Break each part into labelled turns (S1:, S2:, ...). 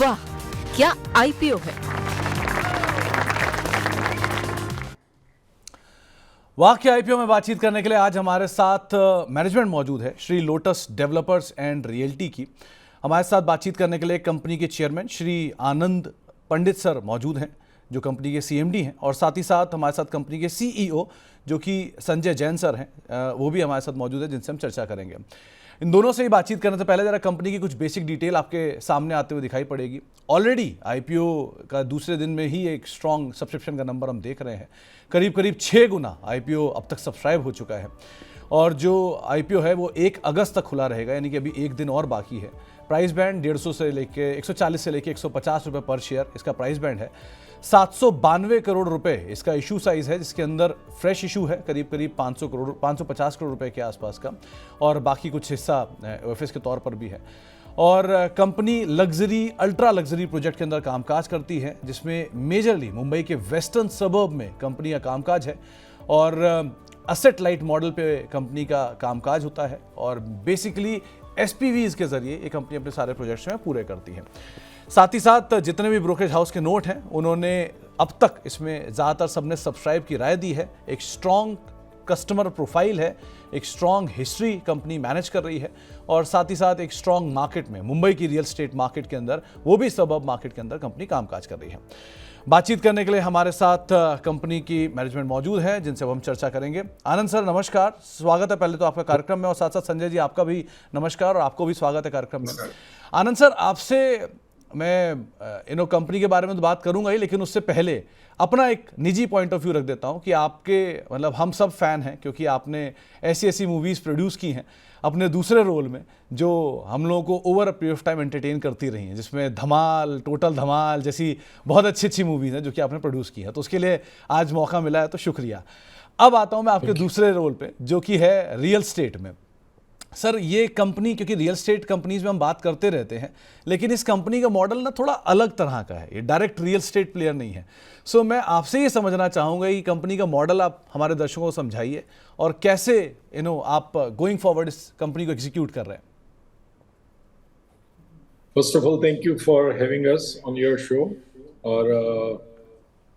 S1: वाह, क्या आईपीओ है।
S2: वाह के आईपीओ में बातचीत करने के लिए आज हमारे साथ मैनेजमेंट मौजूद है Shri lotus developers and realty की। हमारे साथ बातचीत करने के लिए कंपनी के चेयरमैन श्री आनंद पंडित सर मौजूद हैं, जो कंपनी के सीएमडी हैं, और साथ ही साथ हमारे साथ कंपनी के सीईओ जो कि संजय जैन सर हैं, वो भी हमारे साथ मौजूद है, जिनसे हम चर्चा करेंगे। इन दोनों से ही बातचीत करने से पहले जरा कंपनी की कुछ बेसिक डिटेल आपके सामने आते हुए दिखाई पड़ेगी। ऑलरेडी आईपीओ का दूसरे दिन में ही एक स्ट्रॉन्ग सब्सक्रिप्शन का नंबर हम देख रहे हैं। करीब करीब 6 गुना आईपीओ अब तक सब्सक्राइब हो चुका है, और जो आईपीओ है वो 1 अगस्त तक खुला रहेगा, यानी कि अभी एक दिन और बाकी है। प्राइस बैंड 150 से लेके 140 से लेके 150 रुपये पर शेयर इसका प्राइस बैंड है। 792 करोड़ रुपए इसका इशू साइज है, जिसके अंदर फ्रेश इशू है करीब करीब 550 करोड़ रुपए के आसपास का, और बाकी कुछ हिस्सा ओएफएस के तौर पर भी है। और company luxury, ultra luxury project के अंदर कामकाज करती है, जिसमें मेजरली मुंबई के वेस्टर्न सबर्ब में कंपनी का कामकाज है, और असेट लाइट मॉडल पे कंपनी का कामकाज होता है, और बेसिकली एसपीवीज के जरिए ये कंपनी अपने सारे प्रोजेक्ट्स में पूरे करती है। साथ ही साथ जितने भी ब्रोकरेज हाउस के नोट हैं, उन्होंने अब तक इसमें ज़्यादातर सबने सब्सक्राइब की राय दी है। एक स्ट्रॉन्ग कस्टमर प्रोफाइल है, एक स्ट्रॉन्ग हिस्ट्री कंपनी मैनेज कर रही है, और साथ ही साथ एक स्ट्रॉन्ग मार्केट में, मुंबई की रियल स्टेट मार्केट के अंदर, वो भी सबब मार्केट के अंदर कंपनी कामकाज कर रही है। बातचीत करने के लिए हमारे साथ कंपनी की मैनेजमेंट मौजूद है, जिनसे हम चर्चा करेंगे। आनंद सर नमस्कार, स्वागत है पहले तो आपका कार्यक्रम में, और साथ साथ संजय जी आपका भी नमस्कार और आपको भी स्वागत है कार्यक्रम में। आनंद सर, आपसे मैं कंपनी के बारे में तो बात करूंगा ही, लेकिन उससे पहले अपना एक निजी पॉइंट ऑफ व्यू रख देता हूं कि आपके, मतलब हम सब फैन हैं, क्योंकि आपने ऐसी ऐसी मूवीज़ प्रोड्यूस की हैं अपने दूसरे रोल में, जो हम लोगों को over a period of time entertain करती रही हैं, जिसमें धमाल, टोटल धमाल जैसी बहुत अच्छी अच्छी मूवीज़ हैं जो कि आपने प्रोड्यूस की हैं। तो उसके लिए आज मौका मिला है, तो शुक्रिया। अब आता हूँ मैं आपके दूसरे रोल पे, जो कि है रियल स्टेट में। सर, ये कंपनी, क्योंकि रियल स्टेट कंपनीज में हम बात करते रहते हैं, लेकिन इस कंपनी का मॉडल ना थोड़ा अलग तरह का है, ये डायरेक्ट रियल स्टेट प्लेयर नहीं है। सो मैं आपसे ये समझना चाहूँगा कि कंपनी का मॉडल आप हमारे दर्शकों को समझाइए, और कैसे आप गोइंग फॉरवर्ड इस कंपनी को एग्जीक्यूट कर रहे हैं।
S3: First of all thank you for having us on your show, और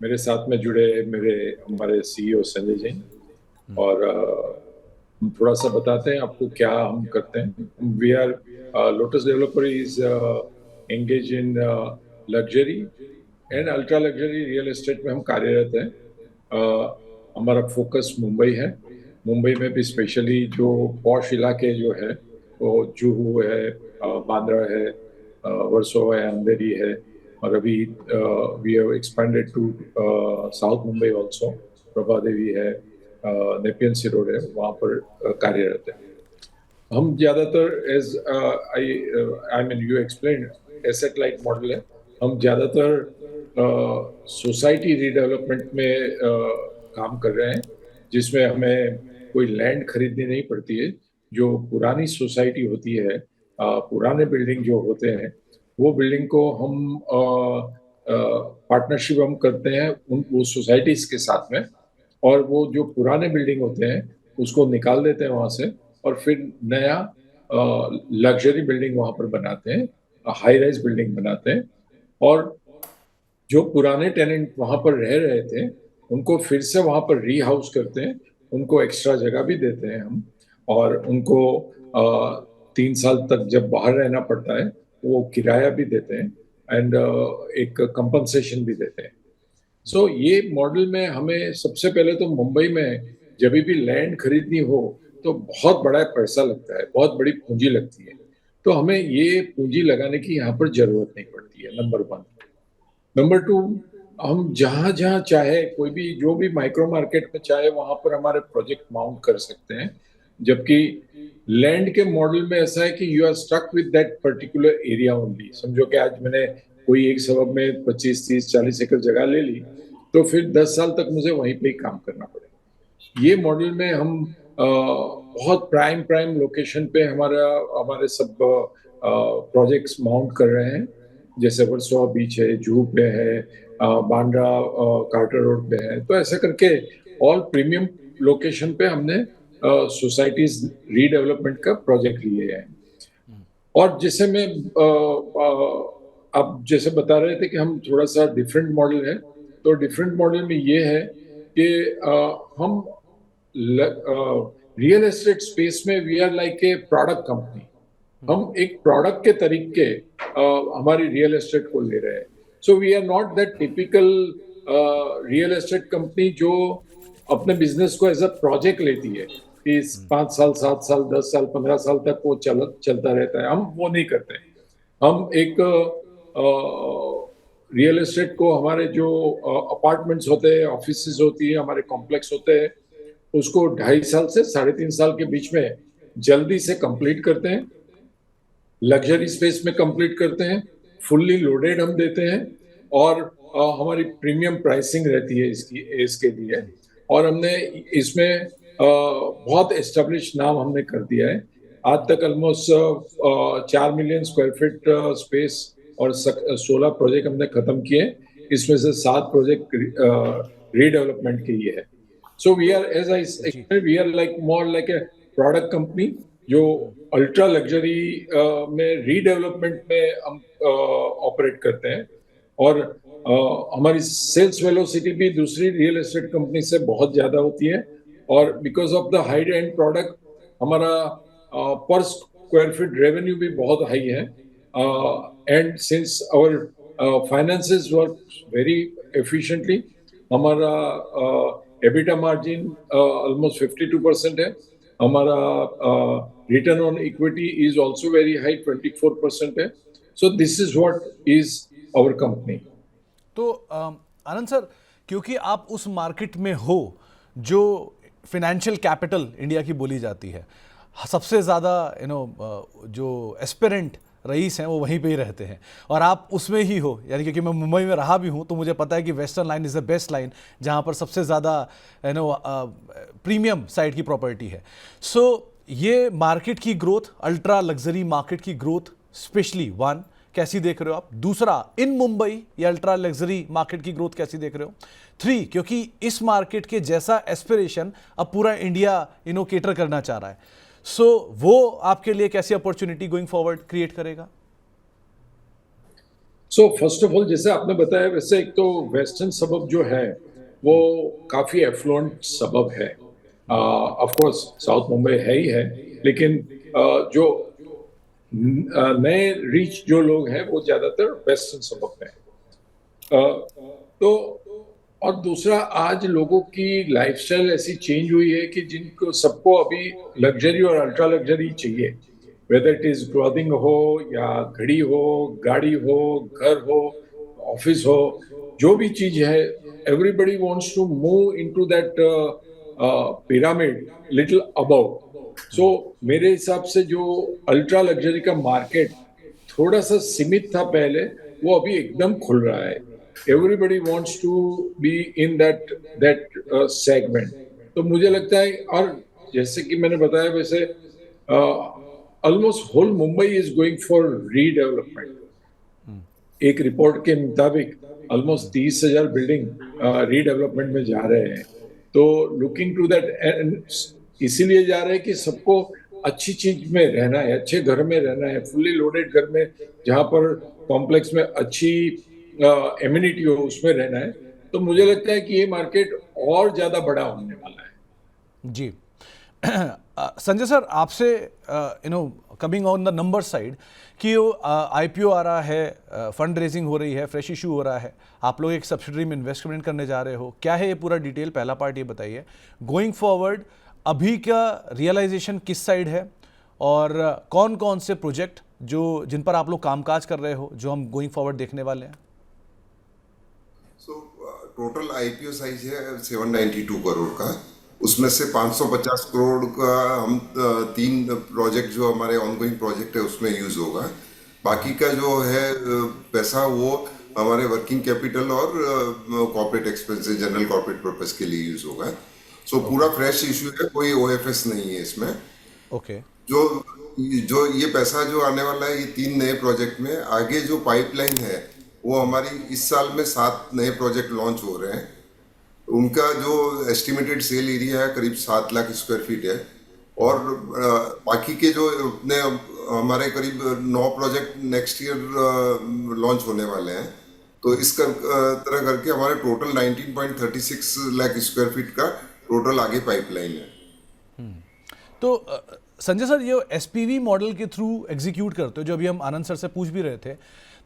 S3: मेरे साथ में जुड़े हमारे सीईओ संजय जैन, और हम थोड़ा सा बताते हैं आपको क्या हम करते हैं। We are Lotus developer is engage in luxury and ultra luxury real estate में हम कार्यरत हैं। हमारा फोकस मुंबई है। मुंबई में भी स्पेशली जो पॉश इलाके जो है, वो जुहू है, बांद्रा है, वर्सोवा है, अंधेरी है, और अभी we have expanded to South Mumbai also. Prabha Devi है, नेपियन सी रोड है, वहाँ पर कार्यरत है। हम ज़्यादातर as I mean you explain asset light model है। हम ज़्यादातर सोसाइटी रीडेवलपमेंट में काम कर रहे हैं, जिसमें हमें कोई लैंड खरीदनी नहीं पड़ती है। जो पुरानी सोसाइटी होती है, पुराने बिल्डिंग जो होते हैं, वो बिल्डिंग को हम पार्टनरशिप हम करते हैं वो सोसाइटीज के साथ में, और वो जो पुराने बिल्डिंग होते हैं उसको निकाल देते हैं वहाँ से, और फिर नया लग्जरी बिल्डिंग वहाँ पर बनाते हैं, हाई राइज बिल्डिंग बनाते हैं। और जो पुराने टेनेंट वहाँ पर रह रहे थे, उनको फिर से वहाँ पर री हाउस करते हैं, उनको एक्स्ट्रा जगह भी देते हैं हम, और उनको 3 साल तक जब बाहर रहना पड़ता है वो किराया भी देते हैं, एंड एक कंपनसेशन भी देते हैं। सो ये मॉडल में हमें सबसे पहले तो मुंबई में जब भी लैंड खरीदनी हो तो बहुत बड़ा पैसा लगता है, बहुत बड़ी पूंजी लगती है। तो हमें ये पूंजी लगाने की यहाँ पर जरूरत नहीं पड़ती है, नंबर 1। नंबर 2, हम जहाँ जहाँ चाहे, कोई भी जो भी माइक्रो मार्केट में चाहे, वहाँ पर हमारे प्रोजेक्ट माउंट कर सकते हैं। जबकि लैंड के मॉडल में ऐसा है कि you are stuck with that particular area only. समझो कि आज मैंने कोई एक सबब में 25, 30, 40 एकड़ जगह ले ली, तो फिर 10 साल तक मुझे वहीं पे ही काम करना पड़ेगा। ये मॉडल में हम बहुत प्राइम लोकेशन पे हमारे सब प्रोजेक्ट्स माउंट कर रहे हैं। जैसे वर्सोवा बीच है, जुहू पे है, बांद्रा कार्टर रोड पे है। तो ऐसा करके ऑल प्रीमियम लोकेशन पे हमने सोसाइटीज रीडेवलपमेंट का प्रोजेक्ट लिए हैं। और जैसे मैं आप जैसे बता रहे थे कि हम थोड़ा सा डिफरेंट मॉडल है, तो डिफरेंट मॉडल में ये है कि हम रियल एस्टेट स्पेस में we are like a product company. हम एक प्रोडक्ट के तरीके हमारी रियल एस्टेट को ले रहे हैं। So we are not that typical real estate company जो अपने बिजनेस को एज अ प्रोजेक्ट लेती है कि 5 साल, 7 साल, 10 साल, 15 साल तक वो चलता रहता है। हम वो नहीं करते। हम एक रियल एस्टेट को हमारे जो अपार्टमेंट्स होते हैं, ऑफिसेज होती है, हमारे कॉम्प्लेक्स होते हैं, उसको 2.5 साल से 3.5 साल के बीच में जल्दी से कंप्लीट करते हैं, लग्जरी स्पेस में कंप्लीट करते हैं, फुल्ली लोडेड हम देते हैं और हमारी प्रीमियम प्राइसिंग रहती है इसके लिए। और हमने इसमें बहुत एस्टेब्लिश नाम हमने कर दिया है। आज तक almost 4 million square feet space और 16 प्रोजेक्ट हमने खत्म किए। इसमें से 7 प्रोजेक्ट रीडेवलपमेंट के लिए है। So we are, as I explain, we are like more like a product company जो अल्ट्रा लग्जरी में रीडेवलपमेंट में हम ऑपरेट करते हैं। और हमारी सेल्स वेलोसिटी भी दूसरी रियल एस्टेट कंपनी से बहुत ज्यादा होती है। और because of the high end product हमारा पर स्क्वायर फीट रेवेन्यू भी बहुत हाई है। And since our finances work very efficiently, हमारा एबिटा मार्जिन ऑलमोस्ट 52% है। हमारा return on equity is also very high, 24% है। So this is what is our company.
S2: तो Anand sir, क्योंकि आप उस मार्केट में हो जो फिनेंशियल कैपिटल इंडिया की बोली जाती है, सबसे ज़्यादा जो एस्पिरेंट रईस हैं वो वहीं पे ही रहते हैं और आप उसमें ही हो। यानी क्योंकि मैं मुंबई में रहा भी हूँ तो मुझे पता है कि western line is the best line जहाँ पर सबसे ज़्यादा प्रीमियम साइड की प्रॉपर्टी है। सो ये मार्केट की ग्रोथ, अल्ट्रा लग्जरी मार्केट की ग्रोथ स्पेशली वन कैसी देख रहे हो आप? दूसरा, इन मुंबई या अल्ट्रा लग्जरी मार्केट की ग्रोथ कैसी देख रहे हो? 3, क्योंकि इस मार्केट के जैसा एस्पिरेशन अब पूरा इंडिया केटर करना चाह रहा है, सो वो आपके लिए कैसी अपॉर्चुनिटी गोइंग फॉरवर्ड क्रिएट करेगा?
S3: सो फर्स्ट ऑफ ऑल, जैसे आपने बताया वैसे एक तो वेस्टर्न सबब जो है वो काफी एफ्लुएंट सबब है। ऑफ कोर्स साउथ मुंबई है ही है, लेकिन जो नए रिच जो लोग हैं वो ज्यादातर वेस्टर्न सबब में है। तो और दूसरा, आज लोगों की लाइफस्टाइल ऐसी चेंज हुई है कि जिनको सबको अभी लग्जरी और अल्ट्रा लग्जरी चाहिए, वेदर इट इज क्लॉथिंग हो या घड़ी हो, गाड़ी हो, घर हो, ऑफिस हो, जो भी चीज है, everybody wants to move into that pyramid little above. So मेरे हिसाब से जो अल्ट्रा लग्जरी का मार्केट थोड़ा सा सीमित था पहले, वो अभी एकदम खुल रहा है। Everybody wants to be in that segment. तो मुझे लगता है, और जैसे कि मैंने बताया वैसे almost whole Mumbai is going for redevelopment. एक रिपोर्ट के मुताबिक ऑलमोस्ट 30,000 बिल्डिंग रीडेवलपमेंट में जा रहे हैं। तो लुकिंग टू दैट, इसीलिए जा रहे हैं कि सबको अच्छी चीज में रहना है, अच्छे घर में रहना है, फुल्ली लोडेड घर में, जहां पर कॉम्प्लेक्स में अच्छी एमिनिटी हो, उसमें रहना है। तो मुझे लगता है कि ये मार्केट और ज्यादा बड़ा होने वाला है।
S2: जी संजय सर, आपसे coming on the number side कि आईपीओ आ रहा है, फंड रेजिंग हो रही है, फ्रेश इशू हो रहा है, आप लोग एक सब्सिडरी में इन्वेस्टमेंट करने जा रहे हो, क्या है ये पूरा डिटेल? पहला पार्ट ये बताइए। गोइंग फॉरवर्ड अभी का रियलाइजेशन किस साइड है और कौन कौन से प्रोजेक्ट जिन पर आप लोग कामकाज कर रहे हो जो हम गोइंग फॉरवर्ड देखने वाले हैं?
S4: टोटल आईपीओ साइज है 792 करोड़ का। उसमें से 550 करोड़ का हम 3 प्रोजेक्ट जो हमारे ऑनगोइंग प्रोजेक्ट है उसमें यूज होगा। बाकी का जो है पैसा वो हमारे वर्किंग कैपिटल और corporate expenses, general corporate purpose के लिए यूज होगा। सो पूरा फ्रेश इशू है, कोई ओएफएस नहीं है इसमें।
S2: ओके।
S4: जो ये पैसा जो आने वाला है ये 3 नए प्रोजेक्ट में, आगे जो पाइपलाइन है वो हमारी इस साल में 7 नए प्रोजेक्ट लॉन्च हो रहे हैं। उनका जो एस्टिमेटेड सेल एरिया है करीब 7 लाख स्क्वायर फीट है। और बाकी के जो अपने हमारे करीब 9 प्रोजेक्ट नेक्स्ट ईयर लॉन्च होने वाले हैं। तो इस तरह करके हमारे टोटल 19.36 लाख स्क्वायर फीट का टोटल आगे पाइपलाइन है।
S2: तो संजय सर, ये एसपीवी मॉडल के थ्रू एग्जीक्यूट करते हो, जो अभी हम आनंद सर से पूछ भी रहे थे,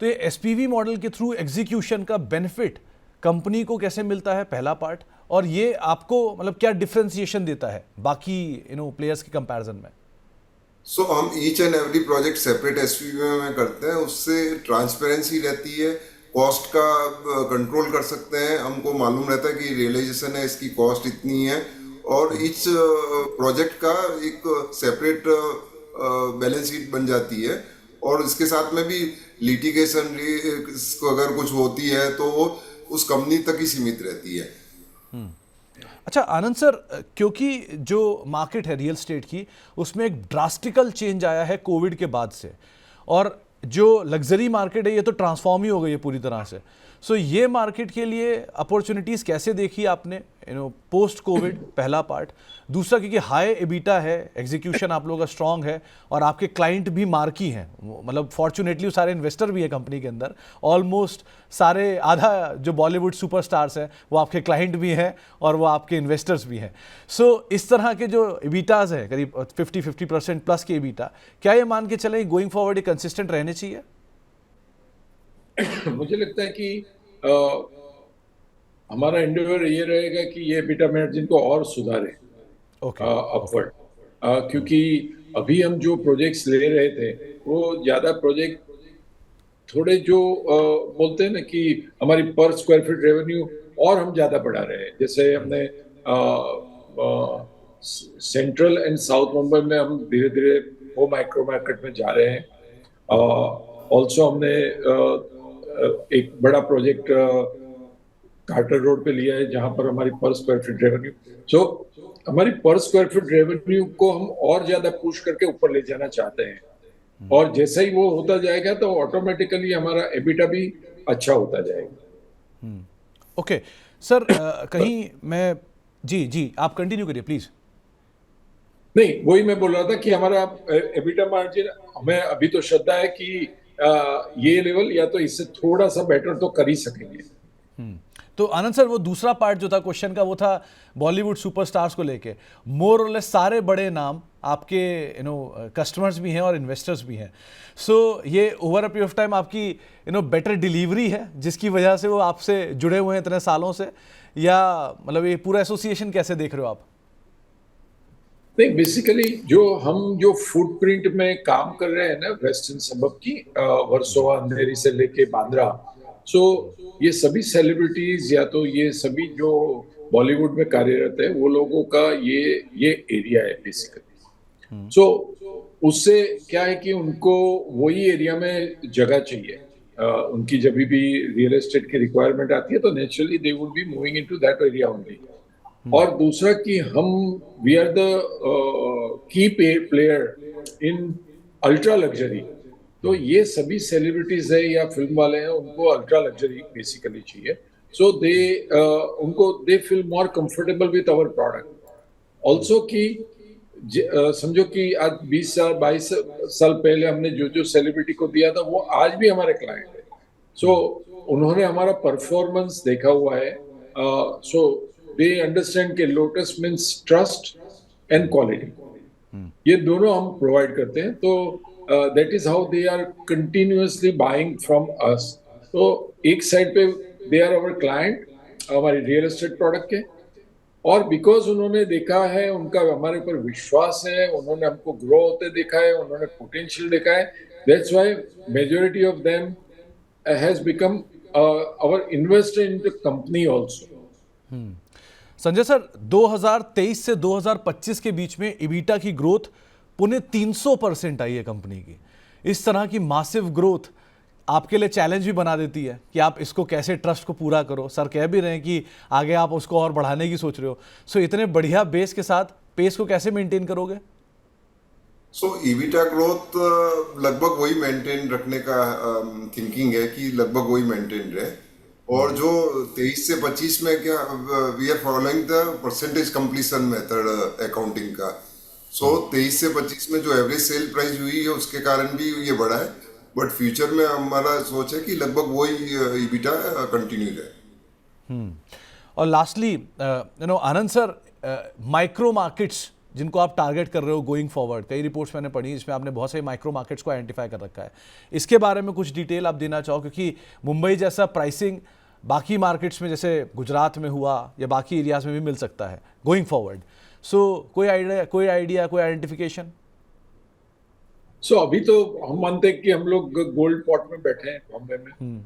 S2: तो ये एसपीवी मॉडल के थ्रू एग्जीक्यूशन का बेनिफिट कंपनी को कैसे मिलता है, पहला पार्ट, और ये आपको मतलब क्या डिफरेंशिएशन देता है बाकी प्लेयर्स के कंपैरिजन में?
S4: सो हम each and every project separate SPV में करते हैं, उससे ट्रांसपेरेंसी रहती है, कॉस्ट का कंट्रोल कर सकते हैं, हमको मालूम रहता है कि रियलाइजेशन है इसकी कॉस्ट इतनी है, और ईच प्रोजेक्ट का एक सेपरेट बैलेंस शीट बन जाती है। और इसके साथ में भी लिटिगेशन अगर कुछ होती है तो वो उस कंपनी तक ही सीमित रहती है।
S2: अच्छा आनंद सर, क्योंकि जो मार्केट है रियल एस्टेट की, उसमें एक ड्रास्टिकल चेंज आया है कोविड के बाद से, और जो लग्जरी मार्केट है ये तो ट्रांसफॉर्म ही हो गई है पूरी तरह से। सो ये मार्केट के लिए अपॉर्चुनिटीज़ कैसे देखी आपने पोस्ट कोविड, पहला पार्ट। दूसरा, क्योंकि हाई एबिटा है, एग्जीक्यूशन आप लोगों का स्ट्रांग है, और आपके क्लाइंट भी मार्की हैं, मतलब फॉर्चुनेटली सारे इन्वेस्टर भी है कंपनी के अंदर, ऑलमोस्ट सारे, आधा जो बॉलीवुड सुपरस्टार्स हैं वो आपके क्लाइंट भी हैं और वो आपके इन्वेस्टर्स भी हैं। सो इस तरह के जो एबिटाज हैं, करीब 50% प्लस के एबिटा, क्या ये मान के चलें गोइंग फॉरवर्ड ये कंसिस्टेंट रहने चाहिए?
S3: मुझे लगता है कि हमारा एंडेवर ये रहेगा कि ये एबिटा मार्जिन को और सुधारे अपवर्ड, क्योंकि अभी हम जो प्रोजेक्ट्स ले रहे थे वो ज्यादा प्रोजेक्ट थोड़े जो बोलते हैं ना कि हमारी पर स्क्वायर फीट रेवेन्यू और हम ज्यादा बढ़ा रहे हैं। जैसे हमने सेंट्रल एंड साउथ मुंबई में हम धीरे धीरे वो माइक्रो मार्केट में जा रहे हैं। ऑल्सो हमने एक बड़ा प्रोजेक्ट कार्टर रोड पे लिया है जहां पर हमारी पर स्क्वायर फीट रेवेन्यू, हमारी पर स्क्वायर फीट रेवेन्यू को हम और ज्यादा पुश करके ऊपर ले जाना चाहते हैं, और जैसे ही वो होता जाएगा तो ऑटोमेटिकली हमारा एबिटा भी अच्छा होता जाएगा।
S2: ओके सर, कहीं मैं जी आप कंटिन्यू करिए प्लीज।
S3: नहीं, वही मैं बोल रहा था कि हमारा एबिटा मार्जिन, हमें अभी तो श्रद्धा है कि ये लेवल या तो इससे थोड़ा सा बेटर तो कर ही सकेंगे।
S2: तो आनंद सर, वो दूसरा पार्ट जो था क्वेश्चन का, वो था बॉलीवुड सुपरस्टार्स को लेके। मोर और लेस सारे बड़े नाम आपके कस्टमर्स भी हैं और इन्वेस्टर्स भी हैं। सो ये over a period of time आपकी बेटर डिलीवरी है जिसकी वजह से वो आपसे जुड़े हुए हैं इतने सालों से, या मतलब ये पूरा एसोसिएशन कैसे देख रहे हो आप?
S3: नहीं, बेसिकली जो फुटप्रिंट में काम कर रहे हैं ना वेस्टर्न सबब की, वर्सोवा, अंधेरी से लेके बांद्रा, ये सभी सेलिब्रिटीज या तो ये सभी जो बॉलीवुड में कार्यरत है वो लोगों का ये एरिया है बेसिकली। उससे क्या है कि उनको वही एरिया में जगह चाहिए। उनकी जब भी रियल एस्टेट की रिक्वायरमेंट आती है तो naturally they would be moving into that area only. और दूसरा कि हम we are the key player in ultra luxury, तो ये सभी सेलिब्रिटीज है या फिल्म वाले हैं, उनको अल्ट्रा लग्जरी बेसिकली चाहिए। So they feel more comfortable with our product also. कि समझो कि आज 20 साल 22 साल पहले हमने जो सेलिब्रिटी को दिया था वो आज भी हमारे क्लाइंट है। उन्होंने हमारा परफॉर्मेंस देखा हुआ है। दे अंडरस्टैंड के lotus means trust and quality, ये दोनों हम प्रोवाइड करते हैं। तो that is how they are continuously buying from us. तो एक साइड पे they are our client, हमारी रियल एस्टेट प्रोडक्ट के, और बिकॉज उन्होंने देखा है, उनका हमारे ऊपर विश्वास है, उन्होंने हमको ग्रो होते देखा है, उन्होंने पोटेंशियल देखा है, that's why majority of them has become our investor in the company also.
S2: Sanjay sir, 2023 से 2025 के बीच में इबिटा की ग्रोथ पुणे 300% आई है कंपनी की। इस तरह की मासिव ग्रोथ आपके लिए चैलेंज भी बना देती है कि आप इसको कैसे ट्रस्ट को पूरा करो। सर कह भी रहे हैं कि आगे आप उसको और बढ़ाने की सोच रहे हो। इतने बढ़िया बेस के साथ पेस को कैसे मेंटेन करोगे?
S4: ईबिटा ग्रोथ लगभग वही मेंटेन रखने का थिंकिंग है कि लगभग वही मेंटेन रहे। और जो 23 से 25 में क्या we are following the percentage completion method accounting का, सो 23 से 25 में जो एवरेज सेल प्राइस हुई है उसके कारण भी ये बढ़ा है, बट फ्यूचर में हमारा सोच है कि लगभग वही ईबिटा कंटिन्यू रहे।
S2: और लास्टली आनंद सर, माइक्रो मार्केट्स जिनको आप टारगेट कर रहे हो गोइंग फॉरवर्ड, कई रिपोर्ट्स मैंने पढ़ी जिसमें आपने बहुत सारे माइक्रो मार्केट्स को आइडेंटिफाई कर रखा है, इसके बारे में कुछ डिटेल आप देना चाहो, क्योंकि मुंबई जैसा प्राइसिंग बाकी मार्केट्स में जैसे गुजरात में हुआ या बाकी एरियाज में भी मिल सकता है गोइंग फॉरवर्ड। सो कोई आइडिया कोई आइडेंटिफिकेशन?
S3: सो अभी तो हम मानते हैं कि हम लोग गोल्ड पॉट में बैठे हैं बॉम्बे में।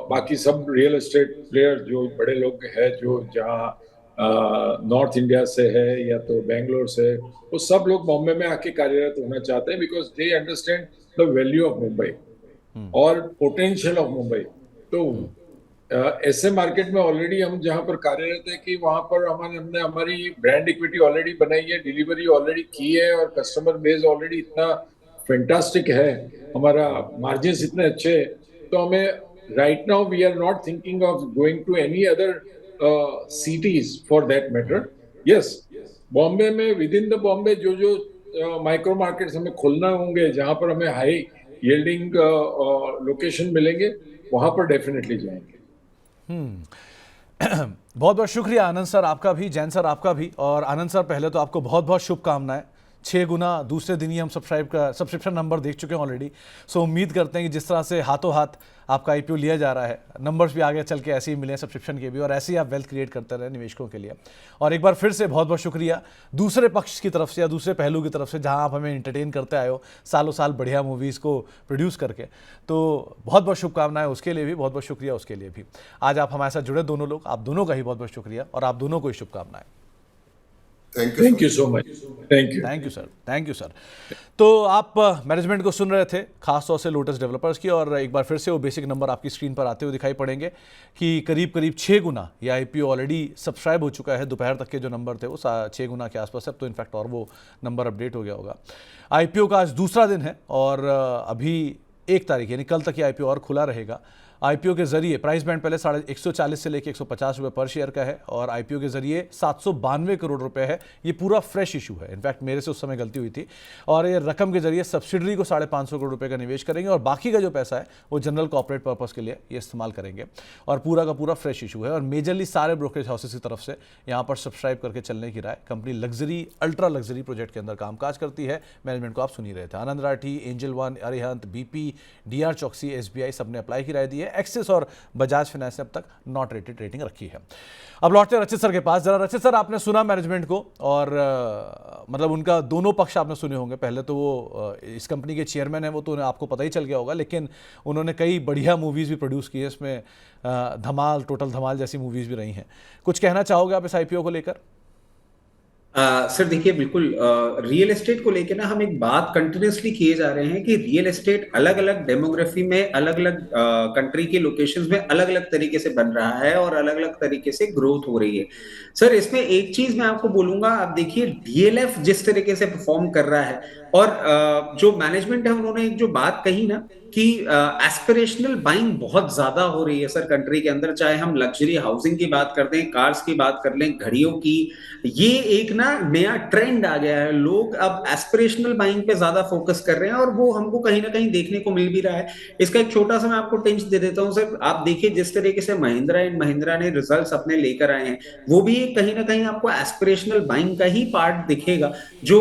S3: बाकी सब रियल एस्टेट प्लेयर जो बड़े लोग हैं, जो जहाँ नॉर्थ इंडिया से है या तो बेंगलोर से, वो सब लोग बॉम्बे में आके कार्यरत होना चाहते हैं, because they understand the value of Mumbai और पोटेंशियल ऑफ मुंबई। तो ऐसे मार्केट में ऑलरेडी हम जहां पर कार्यरत है कि वहां पर हमने हमारी ब्रांड इक्विटी ऑलरेडी बनाई है, डिलीवरी ऑलरेडी की है, और कस्टमर बेस ऑलरेडी इतना फैंटास्टिक है, हमारा मार्जिन्स इतने अच्छे हैं, तो हमें right now we are not thinking of going to any other cities for that matter. Yes, Bombay में विद इन द बॉम्बे जो माइक्रो मार्केट्स हमें खोलना होंगे, जहां पर हमें हाई यील्डिंग लोकेशन मिलेंगे, वहां पर डेफिनेटली जाएंगे।
S2: बहुत बहुत शुक्रिया आनंद सर आपका भी, जैन सर आपका भी। और आनंद सर, पहले तो आपको बहुत बहुत शुभकामनाएं। 6 गुना दूसरे दिन ही हम सब्सक्रिप्शन नंबर देख चुके हैं ऑलरेडी। सो उम्मीद करते हैं कि जिस तरह से हाथों हाथ आपका आईपीओ लिया जा रहा है, नंबर्स भी आगे चल के ऐसे ही मिले सब्सक्रिप्शन के भी, और ऐसे ही आप वेल्थ क्रिएट करते रहे निवेशकों के लिए। और एक बार फिर से बहुत बहुत शुक्रिया दूसरे पक्ष की तरफ से या दूसरे पहलू की तरफ से, जहां आप हमें एंटरटेन करते आए हो सालों साल बढ़िया मूवीज़ को प्रोड्यूस करके। तो बहुत बहुत शुभकामनाएं उसके लिए भी, बहुत बहुत शुक्रिया उसके लिए भी। आज आप हमारे साथ जुड़े दोनों लोग, आप दोनों का ही बहुत बहुत शुक्रिया, और आप दोनों को ही शुभकामनाएं।
S3: Thank you so much. Thank you sir. तो आप मैनेजमेंट को सुन रहे थे, खासतौर से लोटस डेवलपर्स की, और एक बार फिर से वो बेसिक नंबर आपकी स्क्रीन पर आते हुए दिखाई पड़ेंगे कि करीब 6 गुना ये आईपीओ ऑलरेडी सब्सक्राइब हो चुका है। दोपहर तक के जो नंबर थे वो 6 गुना के आसपास है, अब तो इनफैक्ट और वो नंबर अपडेट हो गया होगा। आईपीओ का आज दूसरा दिन है और अभी 1 तारीख यानी कल तक ये आईपीओ और खुला रहेगा। आईपीओ के जरिए प्राइस बैंड पहले 140 से लेकर 150 रुपये पर शेयर का है, और आईपीओ के जरिए 792 करोड़ रुपए है। ये पूरा फ्रेश इशू है, इनफैक्ट मेरे से उस समय गलती हुई थी। और ये रकम के जरिए सब्सिडरी को 550 करोड़ रुपए का निवेश करेंगे, और बाकी का जो पैसा है वो जनरल कॉर्पोरेट पर्पस के लिए ये इस्तेमाल करेंगे। और पूरा का पूरा फ्रेश इशू है, और मेजरली सारे ब्रोकरेज हाउसेस की तरफ से यहाँ पर सब्सक्राइब करके चलने की राय। Company luxury, ultra luxury project के अंदर कामकाज करती है। मैनेजमेंट को आप सुन ही रहे थे, Anand Rathi, Angel One, Arihant, BP, DR Choksey, SBI सबने अप्लाई की राय दी है। एक्सिस और बजाज फाइनेंस ने अब तक नॉट रेटेड रेटिंग रखी है। अब लौटते हैं रचित सर के पास। जरा रचित सर, आपने सुना मैनेजमेंट को, और मतलब उनका दोनों पक्ष आपने सुने होंगे। पहले तो वो इस कंपनी के चेयरमैन है, वो तो आपको पता ही चल गया होगा, लेकिन उन्होंने कई बढ़िया मूवीज़ भी प्रोड्यूस की है, इसमें धमाल, टोटल धमाल जैसी मूवीज़ भी रही हैं। कुछ कहना चाहोगे आप इस आईपीओ को लेकर?
S5: सर देखिए, बिल्कुल रियल एस्टेट को लेके ना हम एक बात कंटिन्यूसली किए जा रहे हैं कि रियल एस्टेट अलग अलग डेमोग्राफी में, अलग अलग कंट्री के लोकेशंस में अलग अलग तरीके से बन रहा है और अलग अलग तरीके से ग्रोथ हो रही है। सर इसमें एक चीज मैं आपको बोलूंगा, आप देखिए डीएलएफ जिस तरीके से परफॉर्म कर रहा है, और जो मैनेजमेंट है उन्होंने एक जो बात कही ना कि एस्पिरेशनल बाइंग बहुत ज्यादा हो रही है सर कंट्री के अंदर, चाहे हम लग्जरी हाउसिंग की बात करते हैं, कार्स की बात कर लें, घड़ियों की, ये एक ना नया ट्रेंड आ गया है। लोग अब एस्पिरेशनल बाइंग पे ज्यादा फोकस कर रहे हैं, और वो हमको कहीं ना कहीं देखने को मिल भी रहा है। इसका एक छोटा सा मैं आपको टिंच दे देता हूं सर। आप देखिए जिस तरीके से महिंद्रा एंड महिंद्रा ने रिजल्ट्स अपने लेकर आए हैं, वो भी कहीं ना कहीं आपको एस्पिरेशनल बाइंग का ही पार्ट दिखेगा। जो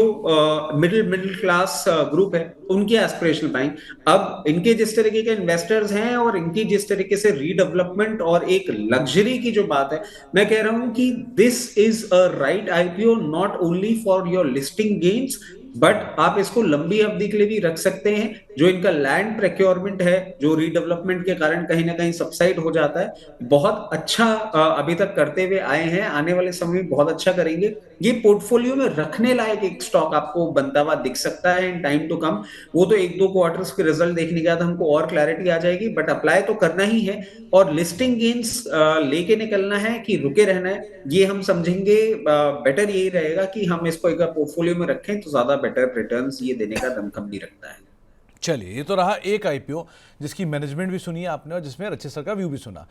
S5: मिडिल क्लास ग्रुप है उनकी एस्पिरेशनल बाइंग, अब इनके जिस तरीके के इन्वेस्टर्स हैं और इनकी जिस तरीके से रीडेवलपमेंट और एक लग्जरी की जो बात है, मैं कह रहा हूं कि this is a right IPO not only for your listing gains, but आप इसको लंबी अवधि के लिए भी रख सकते हैं। जो इनका लैंड प्रोक्योरमेंट है, जो रीडेवलपमेंट के कारण कहीं ना कहीं सबसाइड हो जाता है, बहुत अच्छा अभी तक करते हुए आए हैं, आने वाले समय में बहुत अच्छा करेंगे। ये पोर्टफोलियो में रखने लायक एक स्टॉक आपको बनता हुआ दिख सकता है इन टाइम टू कम। वो तो 1-2 क्वार्टर्स के रिजल्ट देखने के बाद हमको और क्लैरिटी आ जाएगी, बट अप्लाई तो करना ही है। और लिस्टिंग गेन्स लेके निकलना है कि रुके रहना है, ये हम समझेंगे बेटर यही रहेगा कि हम इसको एक पोर्टफोलियो में रखें, तो ज्यादा बेटर रिटर्न्स ये देने का दमखम भी रखता है।
S2: चलिए, ये तो रहा एक आईपीओ जिसकी मैनेजमेंट भी सुनी आपने और जिसमें रचित सर का व्यू भी सुना।